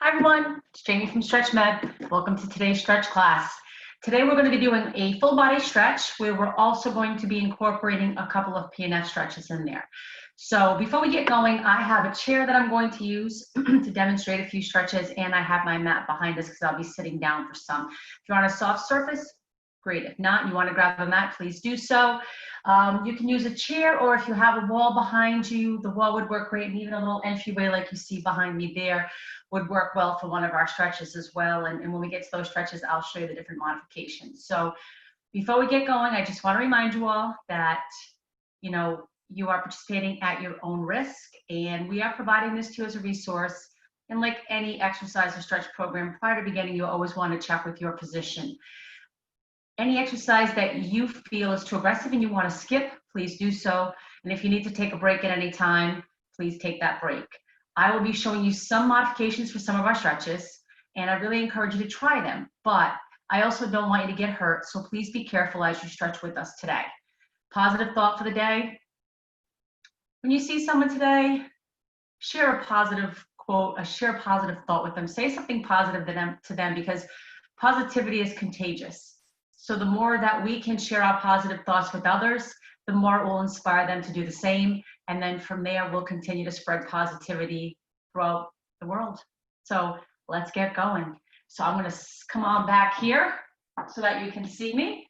Hi everyone, it's Jamie from STRETCHMED. Welcome to today's stretch class. Today we're going to be doing a full body stretch where we're also going to be incorporating a couple of PNF stretches in there. So before we get going, I have a chair that I'm going to use to demonstrate a few stretches, and I have my mat behind us because I'll be sitting down for some. If you're on a soft surface, great. If not, you want to grab a mat, please do so. You can use a chair, or if you have a wall behind you, the wall would work great, and even a little entryway like you see behind me there would work well for one of our stretches as well. And when we get to those stretches, I'll show you the different modifications. So before we get going, I just want to remind you all that, you are participating at your own risk, and we are providing this to you as a resource. And like any exercise or stretch program, prior to beginning, you always want to check with your physician. Any exercise that you feel is too aggressive and you want to skip, please do so. And if you need to take a break at any time, please take that break. I will be showing you some modifications for some of our stretches, and I really encourage you to try them. But I also don't want you to get hurt, so please be careful as you stretch with us today. Positive thought for the day. When you see someone today, share a positive quote, share a positive thought with them. Say something positive to them because positivity is contagious. So the more that we can share our positive thoughts with others, the more it will inspire them to do the same. And then from there, we'll continue to spread positivity throughout the world. So let's get going. So I'm going to come on back here so that you can see me.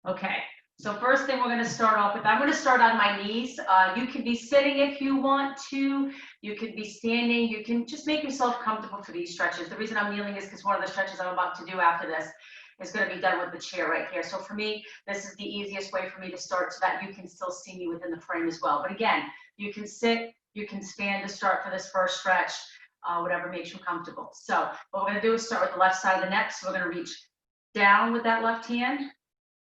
Okay. So first thing we're going to start off with, I'm going to start on my knees. You can be sitting if you want to. You could be standing. You can just make yourself comfortable for these stretches. The reason I'm kneeling is because one of the stretches I'm about to do after this is going to be done with the chair right here. So for me, this is the easiest way for me to start so that you can still see me within the frame as well. But again, you can sit, you can stand to start for this first stretch, whatever makes you comfortable. So what we're going to do is start with the left side of the neck. So we're going to reach down with that left hand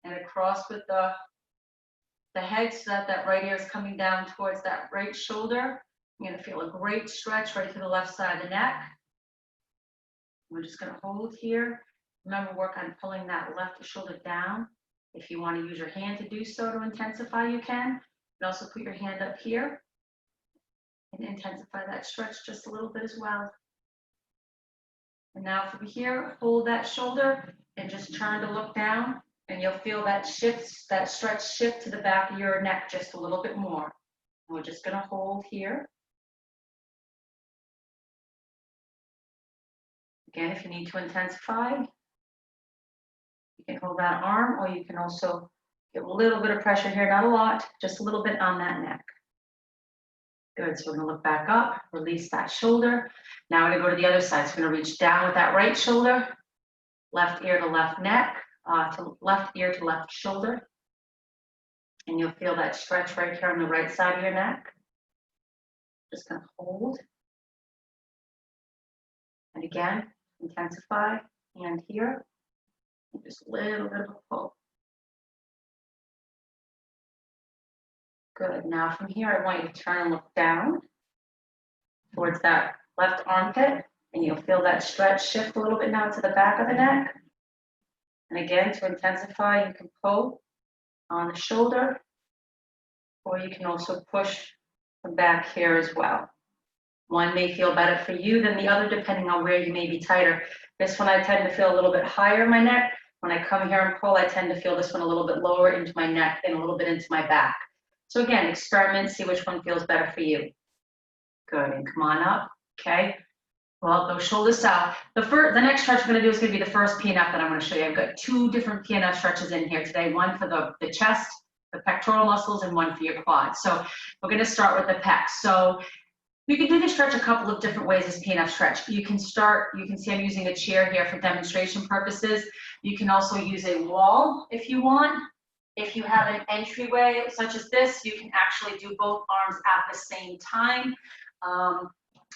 and across with the head so that that right ear is coming down towards that right shoulder. You're going to feel a great stretch right to the left side of the neck. We're just going to hold here. Remember, work on pulling that left shoulder down. If you want to use your hand to do so to intensify, you can. And also put your hand up here and intensify that stretch just a little bit as well. And now from here, hold that shoulder and just turn to look down, and you'll feel that shift, that stretch shift to the back of your neck just a little bit more. And we're just going to hold here. Again, if you need to intensify, you can hold that arm, or you can also get a little bit of pressure here, not a lot, just a little bit on that neck. Good, so we're gonna look back up, release that shoulder. Now we're gonna go to the other side. So we're gonna reach down with that right shoulder, left ear to left neck, to left ear to left shoulder. And you'll feel that stretch right here on the right side of your neck. Just gonna hold. And again, intensify, hand here. Just a little bit of a pull. Good. Now from here, I want you to turn and look down towards that left armpit, and you'll feel that stretch shift a little bit now to the back of the neck. And again, to intensify, you can pull on the shoulder, or you can also push the back here as well. One may feel better for you than the other, depending on where you may be tighter. This one, I tend to feel a little bit higher in my neck. When I come here and pull, I tend to feel this one a little bit lower into my neck and a little bit into my back. So again, experiment, see which one feels better for you. Good, and come on up, okay? Well, those shoulders out. The next stretch we're gonna do is gonna be the first PNF that I'm gonna show you. I've got two different PNF stretches in here today, one for the chest, the pectoral muscles, and one for your quads. So we're gonna start with the pecs. So you can do this stretch a couple of different ways as PNF stretch. You can see I'm using a chair here for demonstration purposes. You can also use a wall if you want. If you have an entryway such as this, you can actually do both arms at the same time. I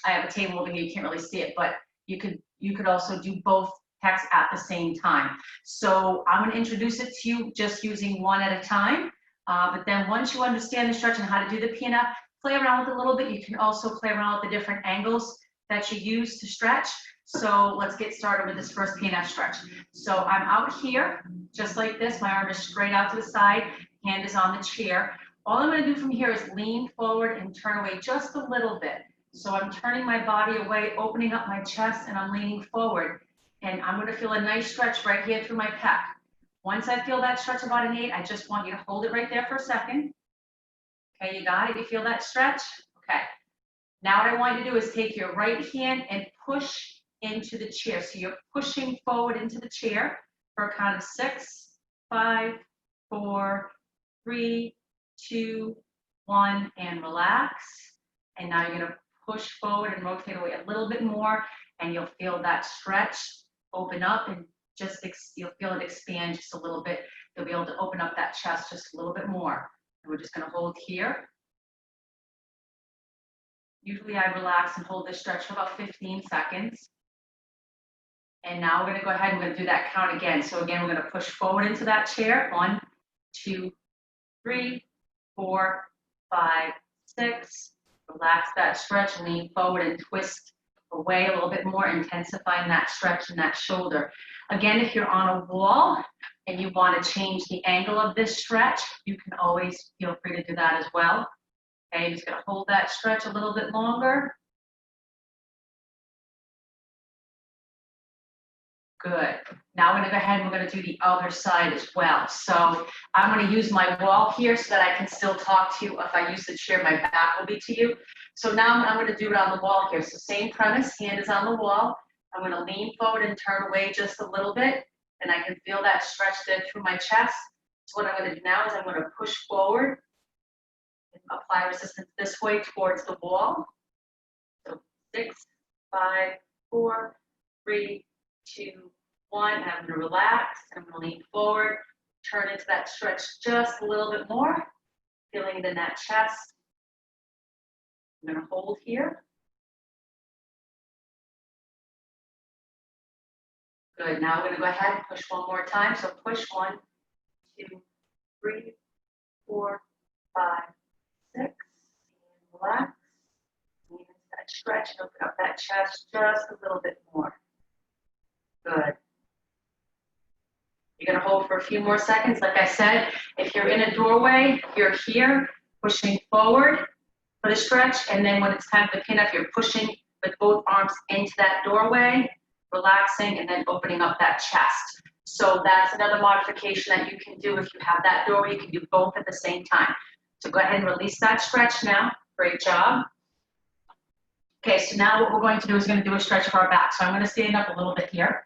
have a table over here, you can't really see it, but you could also do both pecs at the same time. So I'm going to introduce it to you just using one at a time. But then once you understand the stretch and how to do the PNF, play around with it a little bit. You can also play around with the different angles that you use to stretch. So let's get started with this first PNF stretch. So I'm out here, just like this. My arm is straight out to the side, hand is on the chair. All I'm going to do from here is lean forward and turn away just a little bit. So I'm turning my body away, opening up my chest, and I'm leaning forward. And I'm going to feel a nice stretch right here through my pec. Once I feel that stretch about an 8, I just want you to hold it right there for a second. Okay, you got it? You feel that stretch? Okay. Now what I want you to do is take your right hand and push into the chair. So you're pushing forward into the chair for a count of 6, 5, 4, 3, 2, 1, and relax. And now you're going to push forward and rotate away a little bit more, and you'll feel that stretch open up, and just you'll feel it expand just a little bit. You'll be able to open up that chest just a little bit more. And we're just going to hold here. Usually I relax and hold this stretch for about 15 seconds. And now we're going to go ahead and we're going to do that count again. So again, we're going to push forward into that chair. 1, 2, 3, 4, 5, 6. Relax that stretch, lean forward and twist away a little bit more, intensifying that stretch in that shoulder. Again, if you're on a wall and you want to change the angle of this stretch, you can always feel free to do that as well. Okay, just going to hold that stretch a little bit longer. Good. Now we're going to go ahead and we're going to do the other side as well. So I'm going to use my wall here so that I can still talk to you. If I use the chair, my back will be to you. So now I'm going to do it on the wall here. So same premise, hand is on the wall. I'm going to lean forward and turn away just a little bit, and I can feel that stretch there through my chest. So what I'm going to do now is I'm going to push forward and apply resistance this way towards the wall. So 6, 5, 4, 3, 2, 1, and I'm going to relax, and I'm going to lean forward, turn into that stretch just a little bit more, feeling it in that chest. I'm going to hold here. Good, now we're going to go ahead and push one more time. So push 1, 2, 3, 4, 5, 6, and relax. Lean into that stretch and open up that chest just a little bit more. Good. You're going to hold for a few more seconds. Like I said, if you're in a doorway, you're here pushing forward for the stretch, and then when it's time to pin up, you're pushing with both arms into that doorway, relaxing, and then opening up that chest. So that's another modification that you can do. If you have that doorway, you can do both at the same time. So go ahead and release that stretch now. Great job. Okay, so now what we're going to do is going to do a stretch for our back. So I'm going to stand up a little bit here.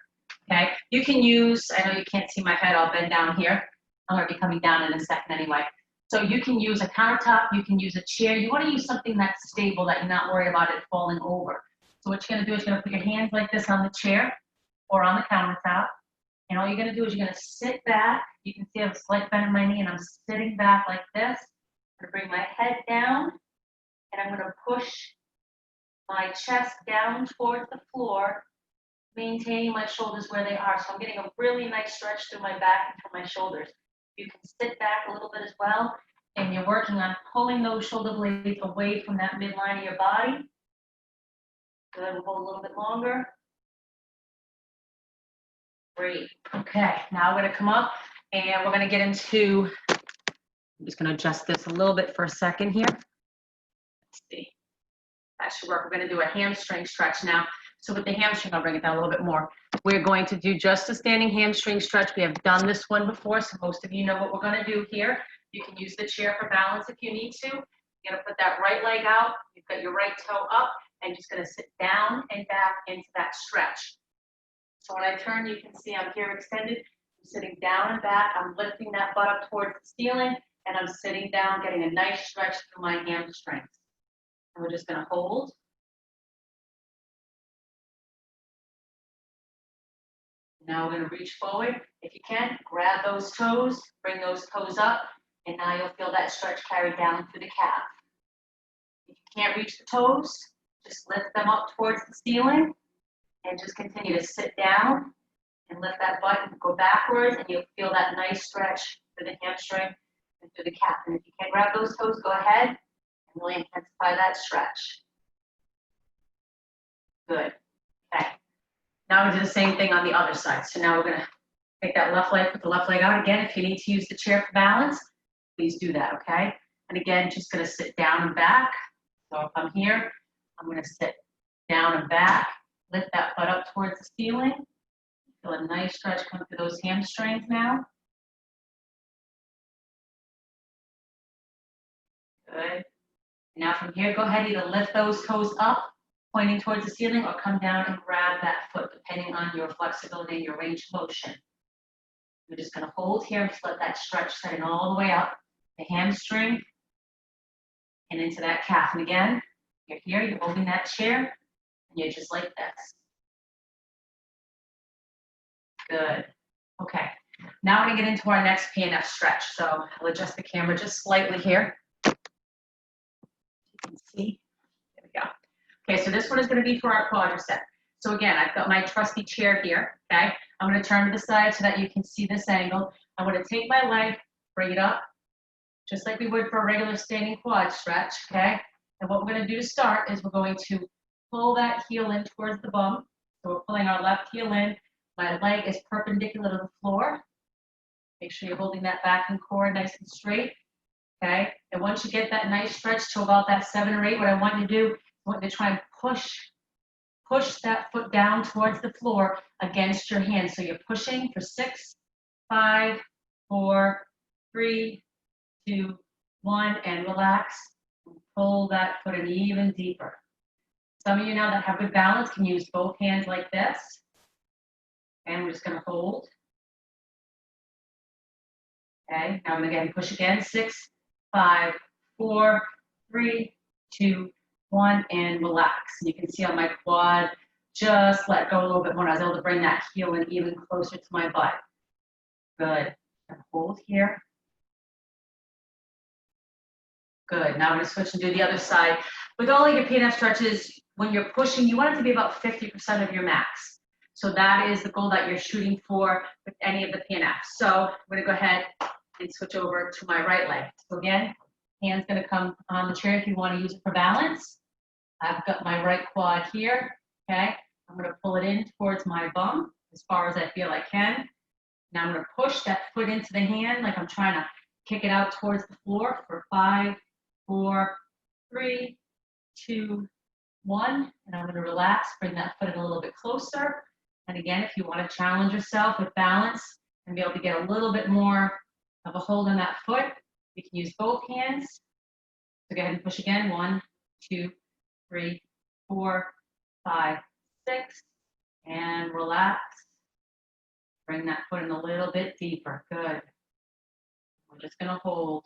Okay, you can use, I know you can't see my head, I'll bend down here. I'm going to be coming down in a second anyway. So you can use a countertop, you can use a chair. You want to use something that's stable, that you're not worried about it falling over. So what you're going to do is you're going to put your hands like this on the chair or on the countertop. And all you're going to do is you're going to sit back. You can see I have a slight bend in my knee, and I'm sitting back like this. I'm going to bring my head down, and I'm going to push my chest down towards the floor, maintaining my shoulders where they are. So I'm getting a really nice stretch through my back and through my shoulders. You can sit back a little bit as well, and you're working on pulling those shoulder blades away from that midline of your body. Good, we'll hold a little bit longer. Great. Okay, now we're going to come up, and we're going to get into, I'm just going to adjust this a little bit for a second here. Let's see. That should work. We're going to do a hamstring stretch now. So with the hamstring, I'll bring it down a little bit more. We're going to do just a standing hamstring stretch. We have done this one before, so most of you know what we're going to do here. You can use the chair for balance if you need to. You're going to put that right leg out. You've got your right toe up, and just going to sit down and back into that stretch. So when I turn, you can see I'm here extended. I'm sitting down and back. I'm lifting that butt up towards the ceiling, and I'm sitting down, getting a nice stretch through my hamstrings. And we're just going to hold. Now we're going to reach forward. If you can, grab those toes, bring those toes up, and now you'll feel that stretch carry down through the calf. If you can't reach the toes, just lift them up towards the ceiling, and just continue to sit down and lift that butt and go backwards, and you'll feel that nice stretch through the hamstring and through the calf. And if you can't grab those toes, go ahead and really intensify that stretch. Good. Okay. Now we do the same thing on the other side. So now we're going to take that left leg, put the left leg out. Again, if you need to use the chair for balance, please do that, okay? And again, just going to sit down and back. So if I'm here, I'm going to sit down and back, lift that butt up towards the ceiling. Feel a nice stretch come through those hamstrings now. Good. Now from here, go ahead, either lift those toes up, pointing towards the ceiling, or come down and grab that foot, depending on your flexibility and your range of motion. We're just going to hold here and just let that stretch set in all the way up, the hamstring, and into that calf. And again, you're here, you're holding that chair, and you're just like this. Good. Okay. Now we're going to get into our next PNF stretch. So I'll adjust the camera just slightly here. You can see. There we go. Okay, so this one is going to be for our quadricep. So again, I've got my trusty chair here, okay? I'm going to turn to the side so that you can see this angle. I'm going to take my leg, bring it up, just like we would for a regular standing quad stretch, okay? And what we're going to do to start is we're going to pull that heel in towards the bum. So we're pulling our left heel in. My leg is perpendicular to the floor. Make sure you're holding that back and core nice and straight, okay? And once you get that nice stretch to about that 7 or 8, what I want you to do, I want you to try and push that foot down towards the floor against your hand. So you're pushing for 6, 5, 4, 3, 2, 1, and relax. Pull that foot in even deeper. Some of you now that have good balance can use both hands like this. And we're just going to hold. Okay, now I'm going to go ahead and push again. 6, 5, 4, 3, 2, 1, and relax. And you can see on my quad, just let go a little bit more. I was able to bring that heel in even closer to my butt. Good. And hold here. Good. Now I'm going to switch and do the other side. With all of your PNF stretches, when you're pushing, you want it to be about 50% of your max. So that is the goal that you're shooting for with any of the PNFs. So I'm going to go ahead and switch over to my right leg. So again, hand's going to come on the chair if you want to use it for balance. I've got my right quad here, okay? I'm going to pull it in towards my bum as far as I feel I can. Now I'm going to push that foot into the hand like I'm trying to kick it out towards the floor for 5, 4, 3, 2, 1. And I'm going to relax, bring that foot in a little bit closer. And again, if you want to challenge yourself with balance and be able to get a little bit more of a hold on that foot, you can use both hands. So go ahead and push again. 1, 2, 3, 4, 5, 6, and relax. Bring that foot in a little bit deeper. Good. We're just going to hold.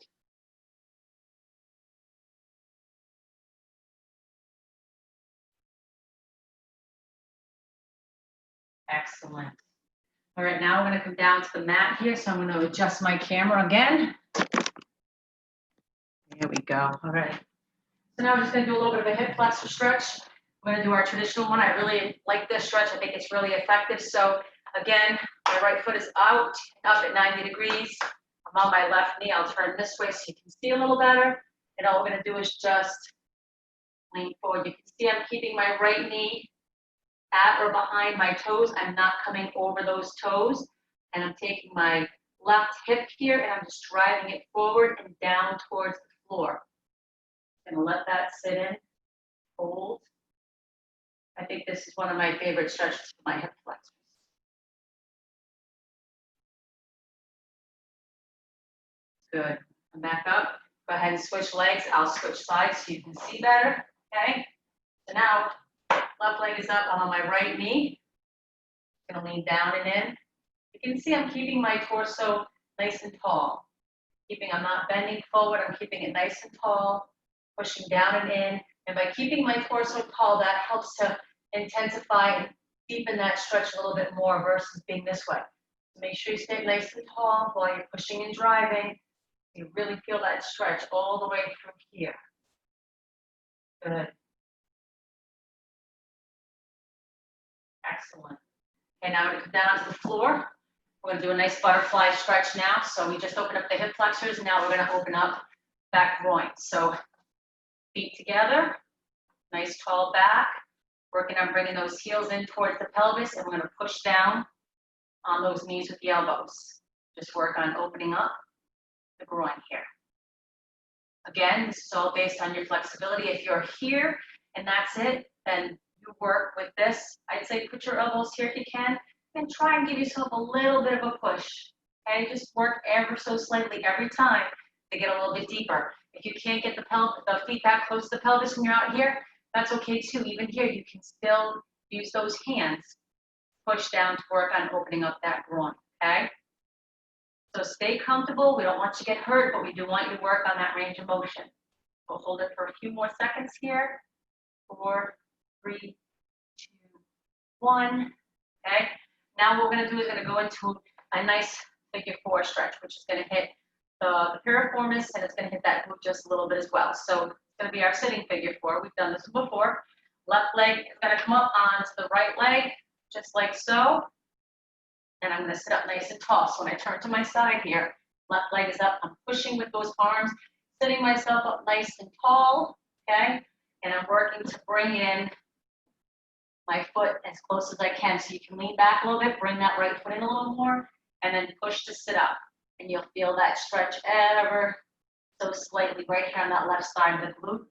Excellent. All right, now we're going to come down to the mat here. So I'm going to adjust my camera again. There we go. All right. So now we're just going to do a little bit of a hip flexor stretch. We're going to do our traditional one. I really like this stretch. I think it's really effective. So again, my right foot is out, up at 90 degrees. I'm on my left knee. I'll turn this way so you can see a little better. And all we're going to do is just lean forward. You can see I'm keeping my right knee at or behind my toes. I'm not coming over those toes. And I'm taking my left hip here and I'm just driving it forward and down towards the floor. And let that sit in, hold. I think this is one of my favorite stretches for my hip flexors. Good. Come back up. Go ahead and switch legs. I'll switch sides so you can see better. Okay. So now, left leg is up. I'm on my right knee. I'm going to lean down and in. You can see I'm keeping my torso nice and tall. I'm not bending forward. I'm keeping it nice and tall. Pushing down and in. And by keeping my torso tall, that helps to intensify and deepen that stretch a little bit more versus being this way. So make sure you stay nice and tall while you're pushing and driving. You really feel that stretch all the way through here. Good. Excellent. Okay, now we're going to come down to the floor. We're going to do a nice butterfly stretch now. So we just opened up the hip flexors. Now we're going to open up back groin. So feet together, nice tall back. Working on bringing those heels in towards the pelvis, and we're going to push down on those knees with the elbows. Just work on opening up the groin here. Again, this is all based on your flexibility. If you're here and that's it, then you work with this. I'd say put your elbows here if you can, and try and give yourself a little bit of a push. Okay, just work ever so slightly every time to get a little bit deeper. If you can't get the feet back close to the pelvis when you're out here, that's okay too. Even here, you can still use those hands, push down to work on opening up that groin, okay? So stay comfortable. We don't want you to get hurt, but we do want you to work on that range of motion. We'll hold it for a few more seconds here. 4, 3, 2, 1, okay? Now what we're gonna do is gonna go into a nice figure 4 stretch, which is gonna hit the piriformis, and it's gonna hit that glute just a little bit as well. So it's gonna be our sitting figure 4. We've done this before. Left leg is gonna come up onto the right leg, just like so. And I'm gonna sit up nice and tall. So when I turn to my side here, left leg is up, I'm pushing with those arms, sitting myself up nice and tall, okay? And I'm working to bring in my foot as close as I can. So you can lean back a little bit, bring that right foot in a little more, and then push to sit up. And you'll feel that stretch ever so slightly right here on that left side of the glute,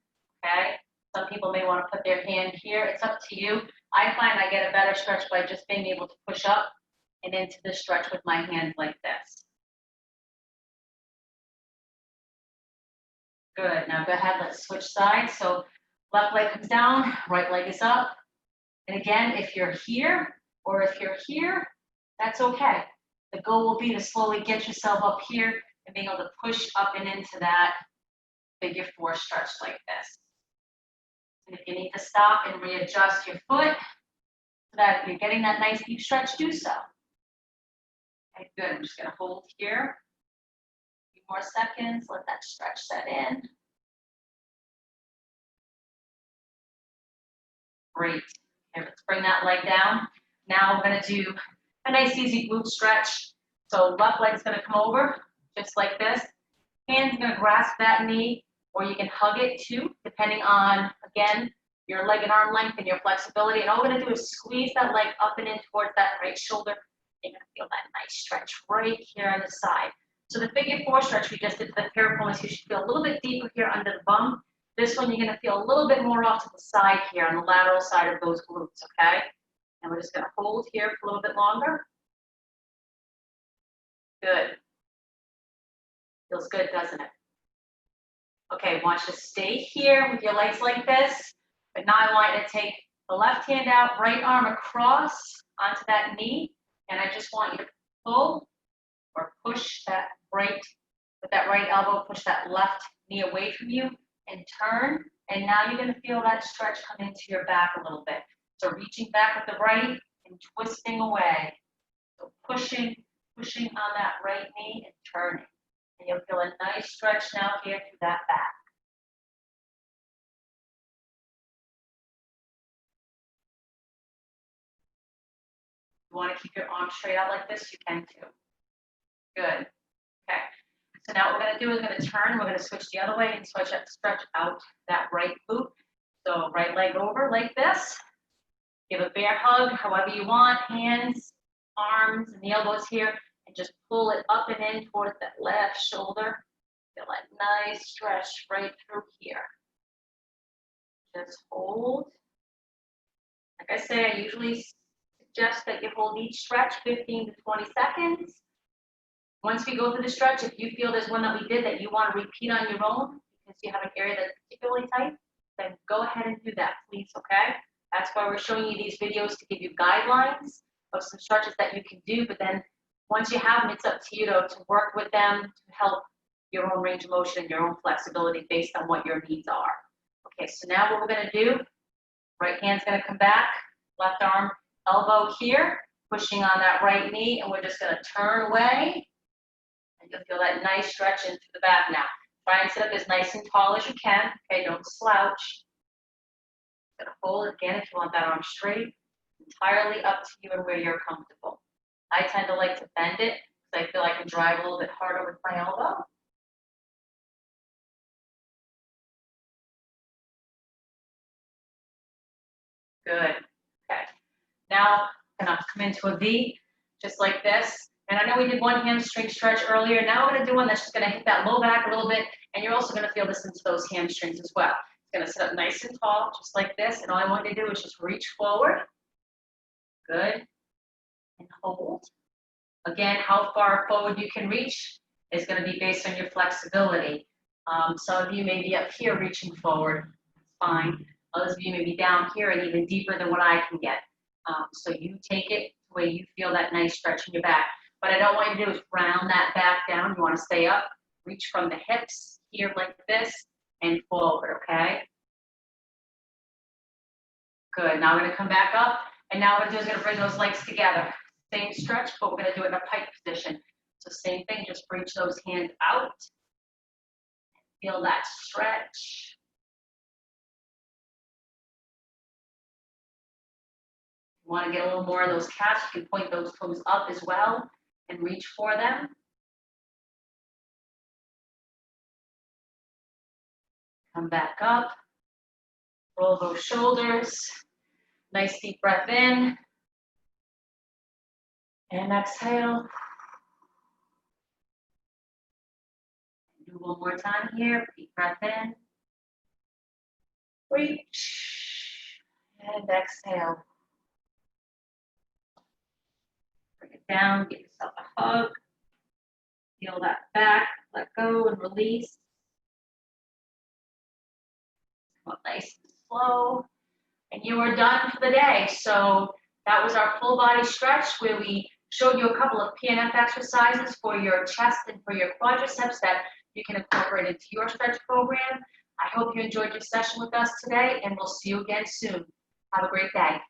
okay? Some people may want to put their hand here. It's up to you. I find I get a better stretch by just being able to push up and into the stretch with my hands like this. Good. Now go ahead, let's switch sides. So left leg comes down, right leg is up. And again, if you're here or if you're here, that's okay. The goal will be to slowly get yourself up here and being able to push up and into that figure 4 stretch like this. And if you need to stop and readjust your foot so that you're getting that nice deep stretch, do so. Okay, good. I'm just going to hold here. A few more seconds. Let that stretch set in. Great. Okay, let's bring that leg down. Now we're going to do a nice easy glute stretch. So left leg is going to come over just like this. Hands are going to grasp that knee, or you can hug it too, depending on, again, your leg and arm length and your flexibility. And all we're going to do is squeeze that leg up and in towards that right shoulder. You're going to feel that nice stretch right here on the side. So the figure 4 stretch we just did to the piriformis, you should feel a little bit deeper here under the bum. This one, you're going to feel a little bit more off to the side here on the lateral side of those glutes, okay? And we're just going to hold here for a little bit longer. Good. Feels good, doesn't it? Okay, want you to stay here with your legs like this, but now I want you to take the left hand out, right arm across onto that knee, and I just want you to pull or push that right, with that right elbow, push that left knee away from you and turn, and now you're gonna feel that stretch come into your back a little bit. So reaching back with the right and twisting away. So pushing on that right knee and turning. And you'll feel a nice stretch now here through that back. You want to keep your arms straight out like this, you can too. Good. Okay. So now what we're going to do is we're going to turn. We're going to switch the other way and stretch out that right glute. So right leg over like this. Give a bear hug, however you want. Hands, arms, and the elbows here. And just pull it up and in towards that left shoulder. Feel that nice stretch right through here. Just hold. Like I say, I usually suggest that you hold each stretch 15 to 20 seconds. Once we go through the stretch, if you feel there's one that we did that you want to repeat on your own because you have an area that's particularly tight, then go ahead and do that, please, okay? That's why we're showing you these videos, to give you guidelines of some stretches that you can do, but then once you have them, it's up to you to work with them to help your own range of motion and your own flexibility based on what your needs are. Okay, so now what we're going to do, right hand's going to come back, left arm, elbow here, pushing on that right knee, and we're just going to turn away, and you'll feel that nice stretch into the back now. Try and sit up as nice and tall as you can, okay, don't slouch. Going to hold again if you want that arm straight, entirely up to you and where you're comfortable. I tend to like to bend it because I feel I can drive a little bit harder with my elbow. Good. Okay. Now I'm going to come into a V, just like this. And I know we did one hamstring stretch earlier. Now we're going to do one that's just going to hit that low back a little bit, and you're also going to feel this into those hamstrings as well. Gonna sit up nice and tall, just like this, and all I want you to do is just reach forward. Good. And hold. Again, how far forward you can reach is gonna be based on your flexibility. Some of you may be up here reaching forward, fine. Others of you may be down here and even deeper than what I can get. So you take it the way you feel that nice stretch in your back. What I don't want you to do is round that back down. You wanna stay up, reach from the hips here like this and forward, okay? Good, now we're gonna come back up, and now what we're gonna do is gonna bring those legs together. Same stretch, but we're gonna do it in a pike position. So same thing, just reach those hands out. Feel that stretch. You wanna get a little more of those calves, you can point those toes up as well and reach for them. Come back up, roll those shoulders. Nice deep breath in. And exhale. Do one more time here. Deep breath in. Reach. And exhale. Bring it down. Give yourself a hug. Feel that back. Let go and release. Come up nice and slow. And you are done for the day. So that was our full body stretch where we showed you a couple of PNF exercises for your chest and for your quadriceps that you can incorporate into your stretch program. I hope you enjoyed your session with us today, and we'll see you again soon. Have a great day.